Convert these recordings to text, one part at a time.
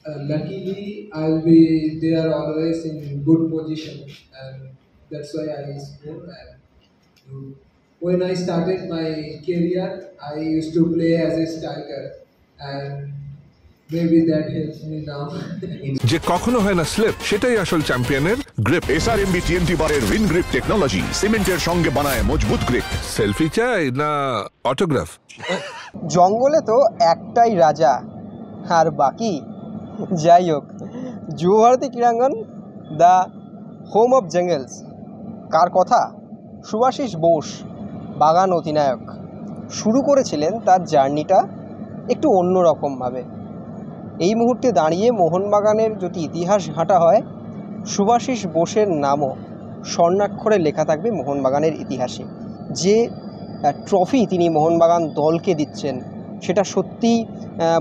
Luckily, I'll be there always in good position, and that's why I score. And when I started my career, I used to play as a striker, and maybe that helps me now. যে কখনো হয় না slip, সেটাই আসল চ্যাম্পিয়নের grip. SRMB TNT বারের win grip technology সিমেন্টের সঙ্গে বানায় মজবুত গ্রিপ। সেলফি চাই না অটোগ্রাফ? জঙ্গলে তো একটাই রাজা, আর বাকি যাই হোক। যুবভারতী ক্রীড়াঙ্গন, দ্য হোম অফ জঙ্গলস। কার কথা? শুভাশিস বোস, বাগান অধিনায়ক। শুরু করেছিলেন তার জার্নিটা একটু অন্যরকমভাবে। এই মুহূর্তে দাঁড়িয়ে মোহনবাগানের যদি ইতিহাস ঘাঁটা হয়, শুভাশিস বোসের নামও স্বর্ণাক্ষরে লেখা থাকবে মোহনবাগানের ইতিহাসে। যে ট্রফি তিনি মোহনবাগান দলকে দিচ্ছেন, সেটা সত্যি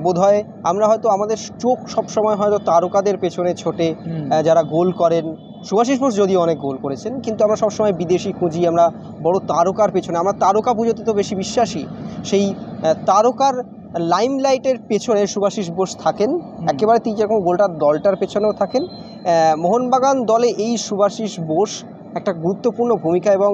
বোধহয় আমরা হয়তো আমাদের চোখ সবসময় হয়তো তারকাদের পেছনে ছোটে, যারা গোল করেন। শুভাশিস বোস যদিও অনেক গোল করেছেন, কিন্তু আমরা সবসময় বিদেশি খুঁজি, আমরা বড় তারকার পেছনে। আমরা তারকা পুজোতে তো বেশি বিশ্বাসী। সেই তারকার লাইমলাইটের পেছনে শুভাশিস বোস থাকেন, একেবারে তিনি যেরকম গোলটার দলটার পেছনেও থাকেন। মোহনবাগান দলে এই শুভাশিস বোস একটা গুরুত্বপূর্ণ ভূমিকা। এবং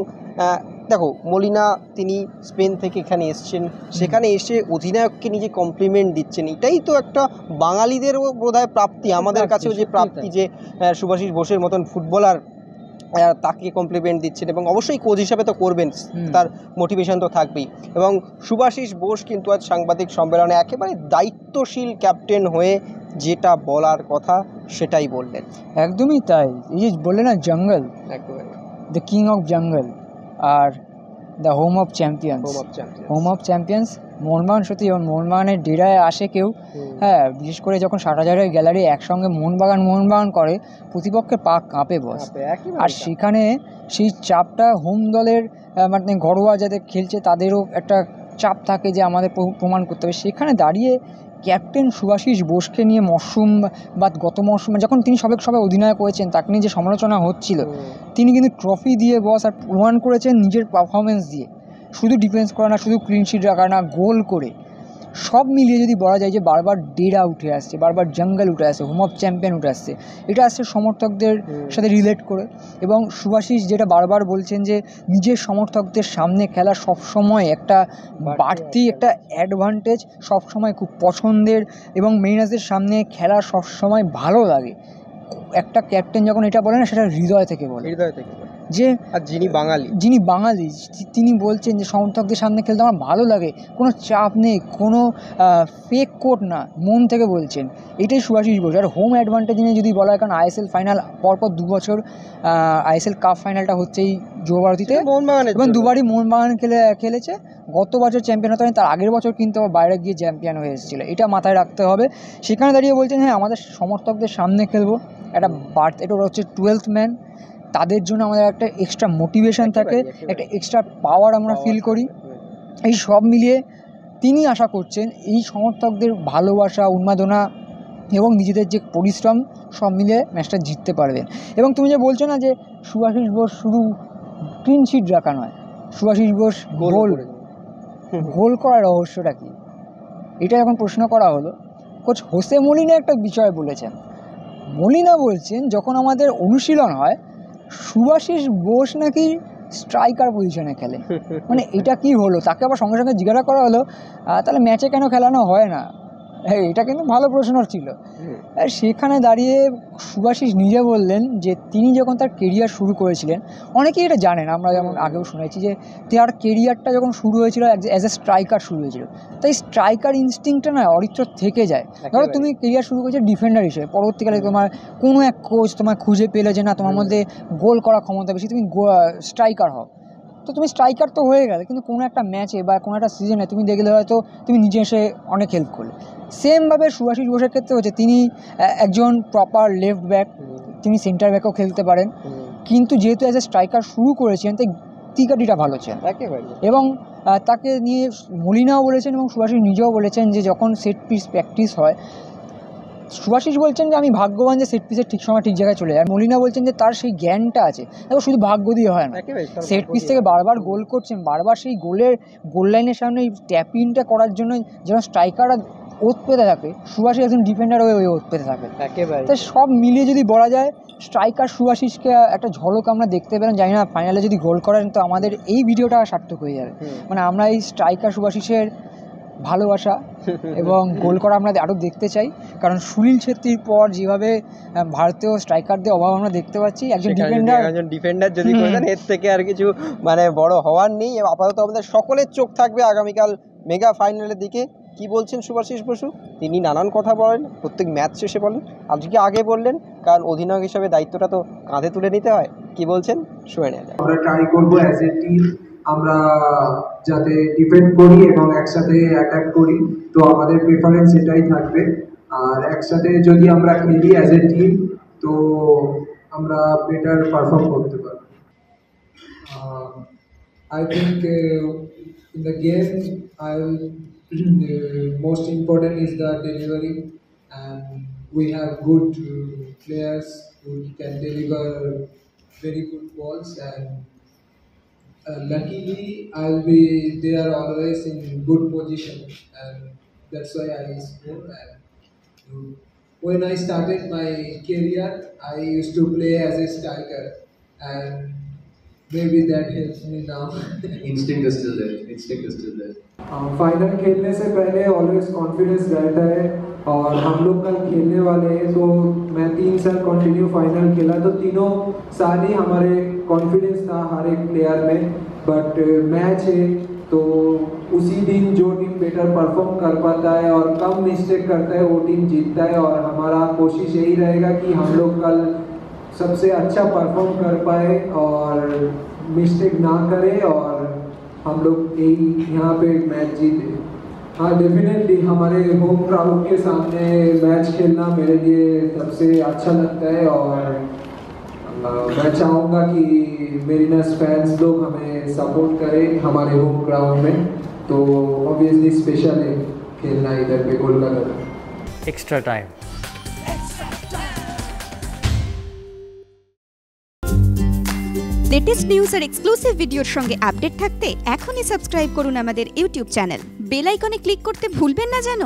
দেখো, মলিনা তিনি স্পেন থেকে এখানে এসছেন, সেখানে এসে অধিনায়ককে নিজে কমপ্লিমেন্ট দিচ্ছেন। এটাই তো একটা বাঙালিদেরও বোধহয় প্রাপ্তি, আমাদের কাছেও যে প্রাপ্তি, যে শুভাশিস বোসের মতন ফুটবলার তাকে কমপ্লিমেন্ট দিচ্ছেন। এবং অবশ্যই কোচ হিসাবে তো করবেন, তার মোটিভেশন তো থাকবেই। এবং শুভাশিস বোস কিন্তু আজ সাংবাদিক সম্মেলনে একেবারে দায়িত্বশীল ক্যাপ্টেন হয়ে যেটা বলার কথা সেটাই বললেন। একদমই তাই। এই যে বললে না, জঙ্গল, দ্য কিং অফ জঙ্গল are the home of champions. Home of champions Mohun Bagan. সত্যি যখন মোহনবাগানের ডেরায় আসে কেউ, হ্যাঁ, বিশেষ করে যখন 60,000-এর গ্যালারি একসঙ্গে মোহনবাগান করে, প্রতিপক্ষের পা কাঁপে বস। আর সেখানে সেই চাপটা হোম দলের, মানে ঘরোয়া যাদের খেলছে তাদেরও একটা চাপ থাকে যে আমাদের প্রমাণ করতে হবে। সেখানে দাঁড়িয়ে ক্যাপ্টেন শুভাশিস বোসকে নিয়ে গত মরশুমে যখন তিনি সবে অধিনায়ক হয়েছেন, তাকে নিয়ে যে সমালোচনা হচ্ছিল, তিনি কিন্তু ট্রফি দিয়ে বস আর প্রমাণ করেছেন নিজের পারফরমেন্স দিয়ে। শুধু ডিফেন্স করা না, শুধু ক্লিনশিট রাখা না, গোল করে, সব মিলিয়ে যদি বলা যায় যে বারবার ডেরা উঠে আসছে, বারবার জঙ্গল উঠে আসছে, হোম অফ চ্যাম্পিয়ন উঠে আসছে। এটা আসছে সমর্থকদের সাথে রিলেট করে। এবং শুভাশিস যেটা বারবার বলছেন যে নিজের সমর্থকদের সামনে খেলা সবসময় একটা বাড়তি একটা অ্যাডভান্টেজ, সবসময় খুব পছন্দের, এবং মেরিনার্সদের সামনে খেলা সবসময় ভালো লাগে। একটা ক্যাপ্টেন যখন এটা বলে না, সেটা হৃদয় থেকে বলে। যে আর যিনি বাঙালি তিনি বলছেন যে সমর্থকদের সামনে খেলতে আমার ভালো লাগে, কোনো চাপ নেই, কোনো ফেক কোট না, মন থেকে বলছেন। এটাই শুভাশিস বোস। আর হোম অ্যাডভান্টেজ নিয়ে যদি বলা হয়, কারণ আইএসএল ফাইনাল পরপর 2 বছর, আইএসএল কাপ ফাইনালটা হচ্ছেই যুবভারতীতে, এবং দুবারই মোহনবাগান খেলেছে। গত বছর চ্যাম্পিয়ন হতে পারেন, তার আগের বছর কিন্তু বাইরে গিয়ে চ্যাম্পিয়ন হয়ে এসেছিল। এটা মাথায় রাখতে হবে। সেখানে দাঁড়িয়ে বলছেন, হ্যাঁ, আমাদের সমর্থকদের সামনে খেলবো, এটা এটা হচ্ছে 12th ম্যান। তাদের জন্য আমাদের একটা এক্সট্রা মোটিভেশন থাকে, একটা এক্সট্রা পাওয়ার আমরা ফিল করি। এই সব মিলিয়ে তিনি আশা করছেন এই সমর্থকদের ভালোবাসা, উন্মাদনা এবং নিজেদের যে পরিশ্রম, সব মিলিয়ে ম্যাচটা জিততে পারবেন। এবং তুমি যে বলছো না যে শুভাশিস বোস শুধু ক্লিন শিট রাখা নয়, শুভাশিস বোস গোল করার রহস্যটা কী, এটা যখন প্রশ্ন করা হলো, কোচ হোসে মলিনা একটা বিষয় বলেছেন। মলিনা বলছেন, যখন আমাদের অনুশীলন হয়, শুভাশিস বোস নাকি স্ট্রাইকার পজিশনে খেলে। মানে এটা কি হলো? তাকে আবার সঙ্গে সঙ্গে জিজ্ঞাসা করা হলো, তাহলে ম্যাচে কেন খেলানো হয় না? এটা কিন্তু ভালো প্রশ্ন ছিল। সেখানে দাঁড়িয়ে শুভাশিস নিজে বললেন যে তিনি যখন তার কেরিয়ার শুরু করেছিলেন, অনেকেই এটা জানেন, আমরা যেমন আগেও শুনেছি যে তার কেরিয়ারটা যখন শুরু হয়েছিল অ্যাজ এ স্ট্রাইকার শুরু হয়েছিল। তাই স্ট্রাইকার ইনস্টিংক্টটা না অরিত্র থেকে যায়। ধরো তুমি কেরিয়ার শুরু করেছো ডিফেন্ডার হিসেবে, পরবর্তীকালে তোমার কোনো এক কোচ তোমার খুঁজে পেলে যে না, তোমার মধ্যে গোল করার ক্ষমতা বেশি, তুমি স্ট্রাইকার হও। তো তুমি স্ট্রাইকার তো হয়ে গেলে, কিন্তু কোনো একটা ম্যাচে বা কোনো একটা সিজনে তুমি দেখলে হয়তো তুমি নিজে এসে অনেক হেল্প করলে। সেমভাবে শুভাশিস বোসের ক্ষেত্রে হচ্ছে, তিনি একজন প্রপার লেফট ব্যাক, তিনি সেন্টার ব্যাকও খেলতে পারেন, কিন্তু যেহেতু অ্যাজ এ স্ট্রাইকার শুরু করেছেন, তাই টিকাটিটা ভালো ছিল। এবং তাকে নিয়ে মলিনাও বলেছেন এবং শুভাশিস নিজেও বলেছেন যে যখন সেট পিস প্র্যাকটিস হয়, শুভাশিস বলছেন যে আমি ভাগ্যবান যে সেট পিসের ঠিক সময় ঠিক জায়গায় চলে যায়। আর মলিনা বলছেন যে তার সেই জ্ঞানটা আছে। দেখো, শুধু ভাগ্য দিয়ে হয় না, সেট পিস থেকে বারবার গোল করছেন, বারবার সেই গোল লাইনের সামনে ট্যাপ ইনটা করার জন্য যেন স্ট্রাইকাররা ওত পেতে থাকে, সুভাষিস একজন ডিফেন্ডার হয়ে ওই ওত পেতে থাকে। একেবারে তাই সব মিলিয়ে যদি বলা যায় স্ট্রাইকার সুভাষিসকে একটা ঝলক আমরা দেখতে পেলাম। জানি না ফাইনালে যদি গোল করেন তো আমাদের এই ভিডিওটা সার্থক হয়ে যাবে। মানে আমরা এই স্ট্রাইকার সুভাষিসের ভালোবাসা এবং গোল করা আমরা আরও দেখতে চাই, কারণ সুনীল ছেত্রীর পর যেভাবে ভারতীয় স্ট্রাইকারদের অভাব আমরা দেখতে পাচ্ছি, একজন ডিফেন্ডার যদি করে দেন এর থেকে আর কিছু মানে বড় হওয়ার নেই। আপাতত আমাদের সকলের চোখ থাকবে আগামীকাল মেগা ফাইনালের দিকে। কি বলছেন সুভাষিস বসু? তিনি নানান কথা বলেন, প্রত্যেক ম্যাচ শেষে বলেন, আজকে আগে বললেন, কারণ অধিনায়ক হিসাবে দায়িত্বটা তো কাঁধে তুলে নিতে হয়। কি বলছেন শুনে নেওয়া যাক। আমরা ট্রাই করব অ্যাজ এ টিম আমরা যাতে ডিফেন্ড করি এবং একসাথে অ্যাটাক করি, তো আমাদের প্রেফারেন্স এটাই থাকবে। আর একসাথে যদি আমরা খেলি অ্যাজ এ টিম তো আমরা বেটার পারফর্ম করতে পারব। I think in the game, most important is the delivery, and we have good players who can deliver very good balls, and luckily I'll be there always in good position, and that's why I score. And when I started my career, I used to play as a striker, and maybe that helps me now. Instinct is still there. Final खेलने से पहले always confidence रहता है, और हम लोग कल खेलने वाले हैं, तो मैं 3 साल कंटिन्यू फाइनल खेला, तो तीनों साल ही हमारे कॉन्फिडेंस था हर एक प्लेयर में। बट मैच है तो उसी दिन जो टीम बेटर परफॉर्म कर पाता है और कम मिस्टेक करता है वो टीम जीतता है, और हमारा कोशिश यही रहेगा कि हम लोग कल सबसे अच्छा परफॉर्म कर पाए और मिस्टेक ना करें, और हम लोग यही यहाँ पे मैच जीते। हाँ, डेफिनेटली हमारे होम क्राउड के सामने मैच खेलना मेरे लिए सबसे अच्छा लगता है, और मैं चाहूँगा कि मेरिनर्स फैंस लोग हमें सपोर्ट करें हमारे होम ग्राउंड में, तो ऑब्वियसली स्पेशल है खेलना इधर पे कोलकाता में। Extra time. লেটেস্ট নিউজ আর এক্সক্লুসিভ ভিডিওর সঙ্গে আপডেট থাকতে এখনই সাবস্ক্রাইব করুন আমাদের ইউটিউব চ্যানেল। বেল আইকনে ক্লিক করতে ভুলবেন না যেন।